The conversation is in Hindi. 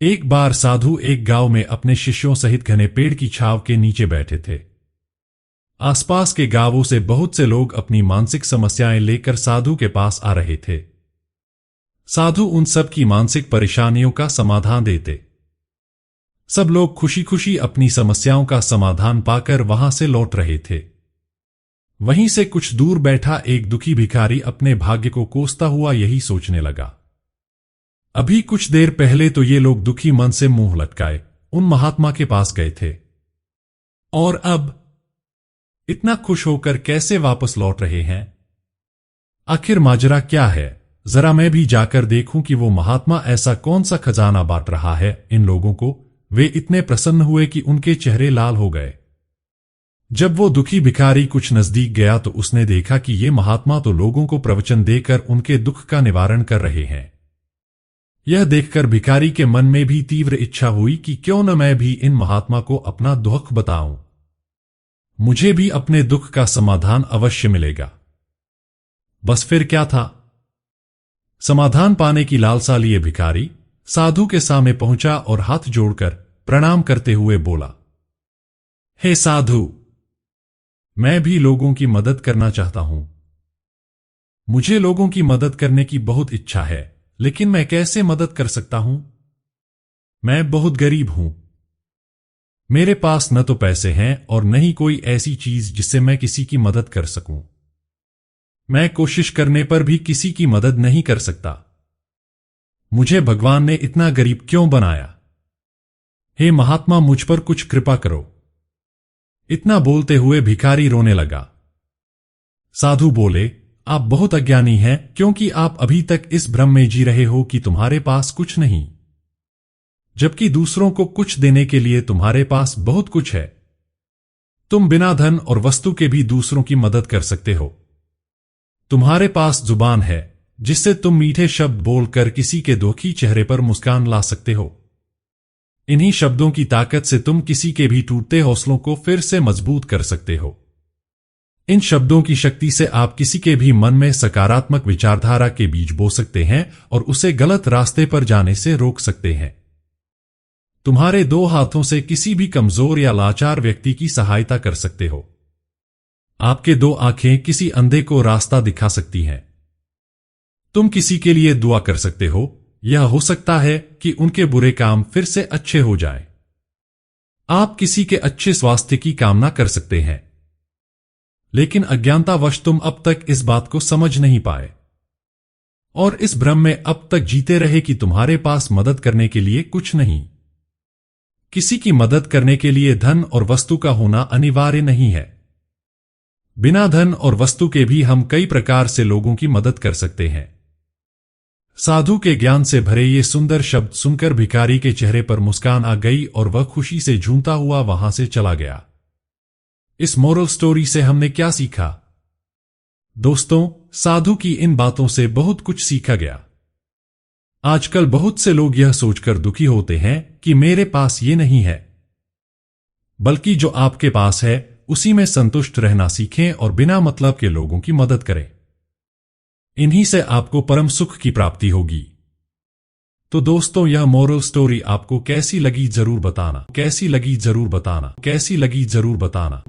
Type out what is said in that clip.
एक बार साधु एक गांव में अपने शिष्यों सहित घने पेड़ की छांव के नीचे बैठे थे। आसपास के गांवों से बहुत से लोग अपनी मानसिक समस्याएं लेकर साधु के पास आ रहे थे। साधु उन सब की मानसिक परेशानियों का समाधान देते। सब लोग खुशी खुशी अपनी समस्याओं का समाधान पाकर वहां से लौट रहे थे। वहीं से कुछ दूर बैठा एक दुखी भिखारी अपने भाग्य को कोसता हुआ यही सोचने लगा। अभी कुछ देर पहले तो ये लोग दुखी मन से मुंह लटकाए उन महात्मा के पास गए थे, और अब इतना खुश होकर कैसे वापस लौट रहे हैं? आखिर माजरा क्या है? जरा मैं भी जाकर देखूं कि वो महात्मा ऐसा कौन सा खजाना बांट रहा है इन लोगों को। वे इतने प्रसन्न हुए कि उनके चेहरे लाल हो गए। जब वो दुखी भिखारी कुछ नजदीक गया तो उसने देखा कि ये महात्मा तो लोगों को प्रवचन देकर उनके दुख का निवारण कर रहे हैं। यह देखकर भिखारी के मन में भी तीव्र इच्छा हुई कि क्यों न मैं भी इन महात्मा को अपना दुख बताऊं। मुझे भी अपने दुख का समाधान अवश्य मिलेगा। बस फिर क्या था? समाधान पाने की लालसा लिए भिखारी साधु के सामने पहुंचा और हाथ जोड़कर प्रणाम करते हुए बोला, हे साधु, मैं भी लोगों की मदद करना चाहता हूं। मुझे लोगों की मदद करने की बहुत इच्छा है, लेकिन मैं कैसे मदद कर सकता हूं? मैं बहुत गरीब हूं। मेरे पास न तो पैसे हैं और न ही कोई ऐसी चीज जिससे मैं किसी की मदद कर सकूं। मैं कोशिश करने पर भी किसी की मदद नहीं कर सकता। मुझे भगवान ने इतना गरीब क्यों बनाया? हे महात्मा, मुझ पर कुछ कृपा करो। इतना बोलते हुए भिखारी रोने लगा। साधु बोले, आप बहुत अज्ञानी हैं, क्योंकि आप अभी तक इस भ्रम में जी रहे हो कि तुम्हारे पास कुछ नहीं, जबकि दूसरों को कुछ देने के लिए तुम्हारे पास बहुत कुछ है। तुम बिना धन और वस्तु के भी दूसरों की मदद कर सकते हो। तुम्हारे पास जुबान है जिससे तुम मीठे शब्द बोलकर किसी के दुखी चेहरे पर मुस्कान ला सकते हो। इन्हीं शब्दों की ताकत से तुम किसी के भी टूटते हौसलों को फिर से मजबूत कर सकते हो। इन शब्दों की शक्ति से आप किसी के भी मन में सकारात्मक विचारधारा के बीज बो सकते हैं और उसे गलत रास्ते पर जाने से रोक सकते हैं। तुम्हारे दो हाथों से किसी भी कमजोर या लाचार व्यक्ति की सहायता कर सकते हो। आपके दो आंखें किसी अंधे को रास्ता दिखा सकती हैं। तुम किसी के लिए दुआ कर सकते हो। यह हो सकता है कि उनके बुरे काम फिर से अच्छे हो जाएं। आप किसी के अच्छे स्वास्थ्य की कामना कर सकते हैं, लेकिन अज्ञानतावश तुम अब तक इस बात को समझ नहीं पाए और इस भ्रम में अब तक जीते रहे कि तुम्हारे पास मदद करने के लिए कुछ नहीं। किसी की मदद करने के लिए धन और वस्तु का होना अनिवार्य नहीं है। बिना धन और वस्तु के भी हम कई प्रकार से लोगों की मदद कर सकते हैं। साधु के ज्ञान से भरे ये सुंदर शब्द सुनकर भिखारी के चेहरे पर मुस्कान आ गई और वह खुशी से झूमता हुआ वहां से चला गया। इस मोरल स्टोरी से हमने क्या सीखा? दोस्तों, साधु की इन बातों से बहुत कुछ सीखा गया। आजकल बहुत से लोग यह सोचकर दुखी होते हैं कि मेरे पास ये नहीं है, बल्कि जो आपके पास है उसी में संतुष्ट रहना सीखें और बिना मतलब के लोगों की मदद करें। इन्हीं से आपको परम सुख की प्राप्ति होगी। तो दोस्तों, यह मोरल स्टोरी आपको कैसी लगी जरूर बताना।